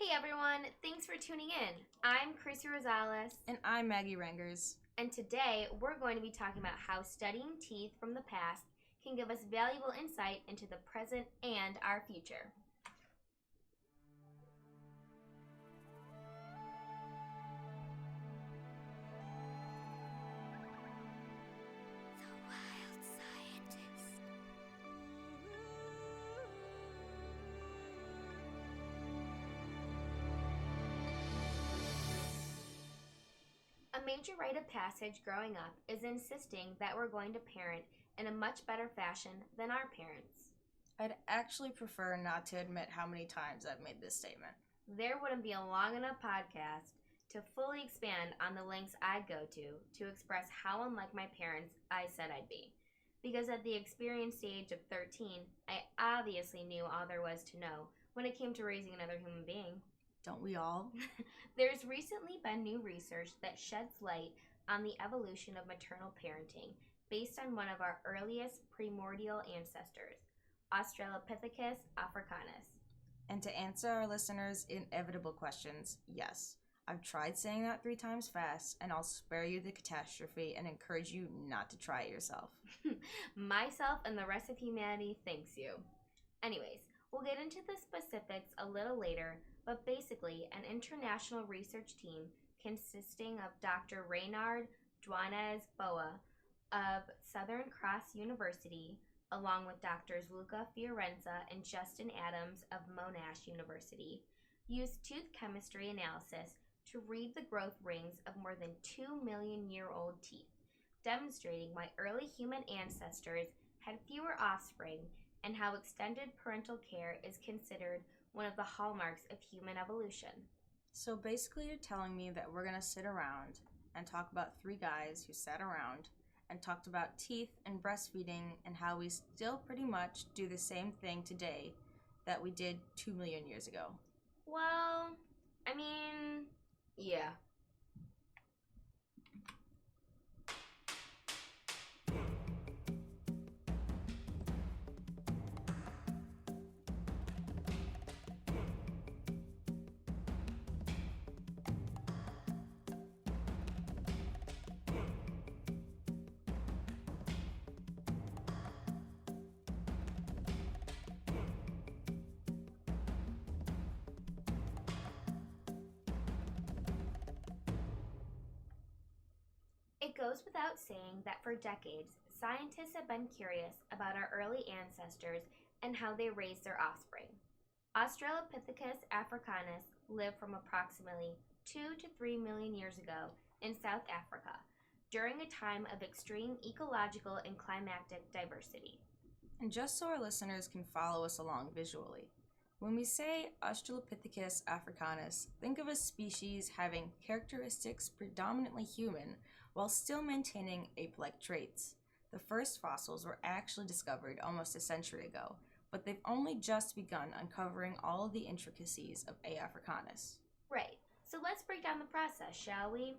Hey everyone, thanks for tuning in. I'm Chrissy Rosales. And I'm Maggie Rengers. And today we're going to be talking about how studying teeth from the past can give us valuable insight into the present and our future. A major rite of passage growing up is insisting that we're going to parent in a much better fashion than our parents. I'd actually prefer not to admit how many times I've made this statement. There wouldn't be a long enough podcast to fully expand on the lengths I'd go to express how unlike my parents I said I'd be. Because at the experienced age of 13, I obviously knew all there was to know when it came to raising another human being. Don't we all? There's recently been new research that sheds light on the evolution of maternal parenting based on one of our earliest primordial ancestors, Australopithecus Africanus. And to answer our listeners' inevitable questions, yes. I've tried saying that 3 times fast, and I'll spare you the catastrophe and encourage you not to try it yourself. Myself and the rest of humanity thanks you. Anyways, we'll get into the specifics a little later, but basically an international research team consisting of Dr. Reynard Duanez Boa of Southern Cross University, along with Drs. Luca Fiorenza and Justin Adams of Monash University, used tooth chemistry analysis to read the growth rings of more than 2 million-year-old teeth, demonstrating why early human ancestors had fewer offspring and how extended parental care is considered one of the hallmarks of human evolution. So basically you're telling me that we're going to sit around and talk about 3 guys who sat around and talked about teeth and breastfeeding and how we still pretty much do the same thing today that we did 2 million years ago. Well, I mean, yeah. It goes without saying that for decades, scientists have been curious about our early ancestors and how they raised their offspring. Australopithecus Africanus lived from approximately 2 to 3 million years ago in South Africa during a time of extreme ecological and climatic diversity. And just so our listeners can follow us along visually, when we say Australopithecus Africanus, think of a species having characteristics predominantly human while still maintaining ape-like traits. The first fossils were actually discovered almost a century ago, but they've only just begun uncovering all of the intricacies of A. africanus. Right, so let's break down the process, shall we?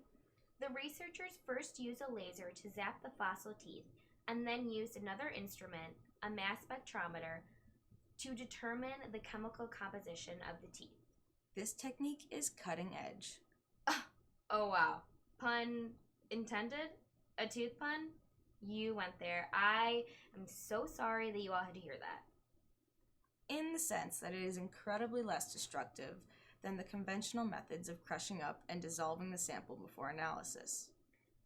The researchers first used a laser to zap the fossil teeth and then used another instrument, a mass spectrometer, to determine the chemical composition of the teeth. This technique is cutting edge. Oh wow. Pun intended? A tooth pun? You went there. I am so sorry that you all had to hear that. In the sense that it is incredibly less destructive than the conventional methods of crushing up and dissolving the sample before analysis.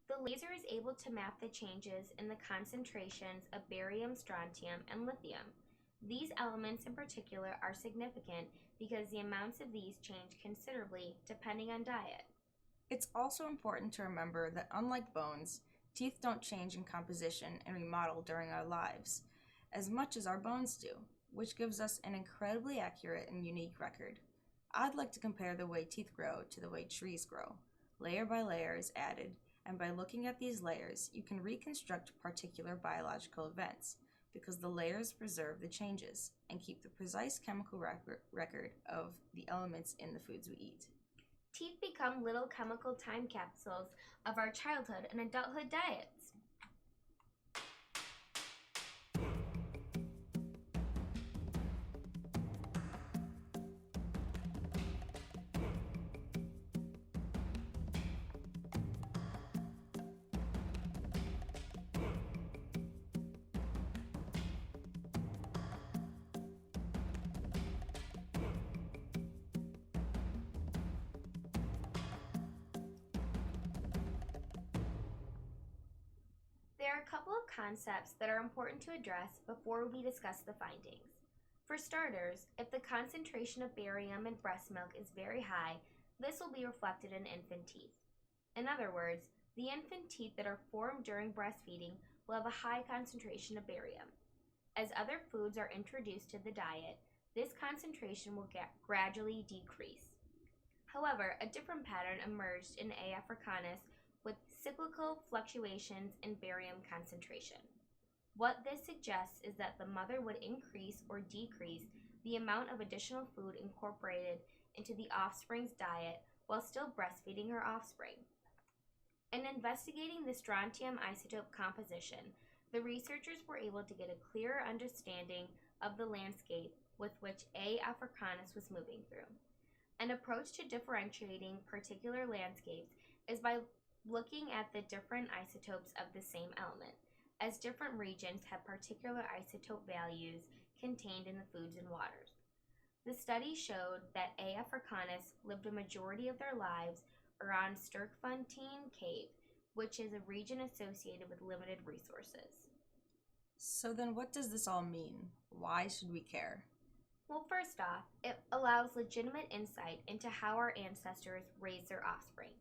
The laser is able to map the changes in the concentrations of barium, strontium, and lithium. These elements in particular are significant because the amounts of these change considerably depending on diet. It's also important to remember that unlike bones, teeth don't change in composition and remodel during our lives as much as our bones do, which gives us an incredibly accurate and unique record. I'd like to compare the way teeth grow to the way trees grow. Layer by layer is added, and by looking at these layers, you can reconstruct particular biological events because the layers preserve the changes and keep the precise chemical record of the elements in the foods we eat. Teeth become little chemical time capsules of our childhood and adulthood diets. concepts that are important to address before we discuss the findings. For starters, if the concentration of barium in breast milk is very high, this will be reflected in infant teeth. In other words, the infant teeth that are formed during breastfeeding will have a high concentration of barium. As other foods are introduced to the diet, this concentration will gradually decrease. However, a different pattern emerged in A. africanus with cyclical fluctuations in barium concentration. What this suggests is that the mother would increase or decrease the amount of additional food incorporated into the offspring's diet while still breastfeeding her offspring. In investigating the strontium isotope composition, the researchers were able to get a clearer understanding of the landscape with which A. africanus was moving through. An approach to differentiating particular landscapes is by looking at the different isotopes of the same element, as different regions have particular isotope values contained in the foods and waters. The study showed that A. africanus lived a majority of their lives around Sterkfontein Cave, which is a region associated with limited resources. So then what does this all mean? Why should we care? Well, first off, it allows legitimate insight into how our ancestors raised their offspring.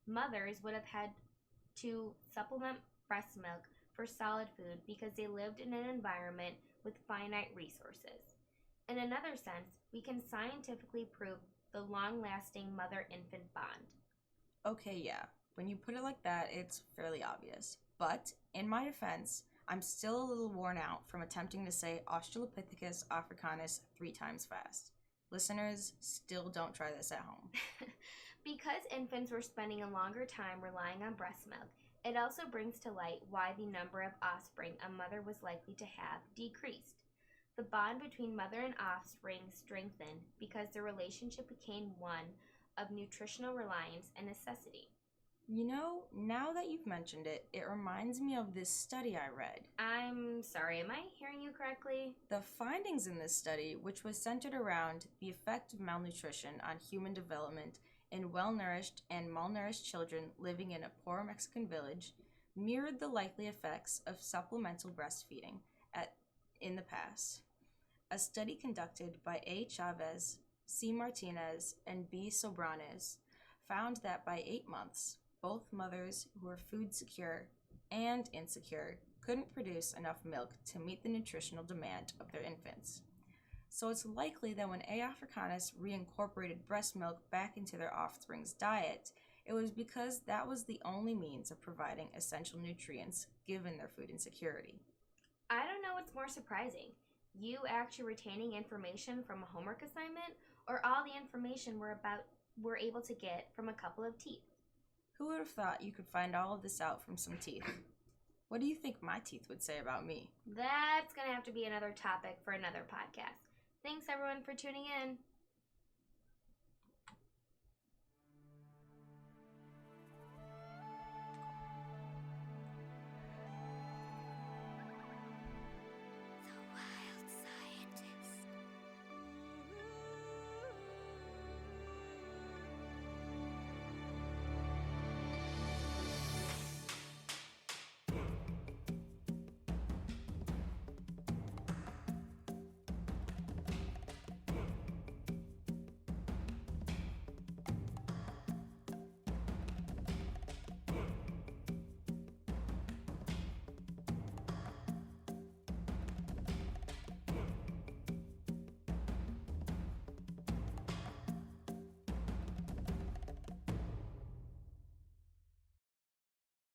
Mothers would have had to supplement breast milk for solid food because they lived in an environment with finite resources. In another sense, we can scientifically prove the long-lasting mother-infant bond. Okay, yeah. When you put it like that, it's fairly obvious. But, in my defense, I'm still a little worn out from attempting to say Australopithecus Africanus 3 times fast. Listeners, still don't try this at home. Because infants were spending a longer time relying on breast milk, it also brings to light why the number of offspring a mother was likely to have decreased. The bond between mother and offspring strengthened because the relationship became one of nutritional reliance and necessity. You know, now that you've mentioned it, it reminds me of this study I read. I'm sorry, am I hearing you correctly? The findings in this study, which was centered around the effect of malnutrition on human development in well-nourished and malnourished children living in a poor Mexican village, mirrored the likely effects of supplemental breastfeeding in the past. A study conducted by A. Chavez, C. Martinez, and B. Sobranes found that by 8 months, both mothers who were food secure and insecure couldn't produce enough milk to meet the nutritional demand of their infants. So it's likely that when A. africanus reincorporated breast milk back into their offspring's diet, it was because that was the only means of providing essential nutrients given their food insecurity. I don't know what's more surprising. You actually retaining information from a homework assignment, or all the information we're able to get from a couple of teeth? Who would have thought you could find all of this out from some teeth? What do you think my teeth would say about me? That's going to have to be another topic for another podcast. Thanks everyone for tuning in.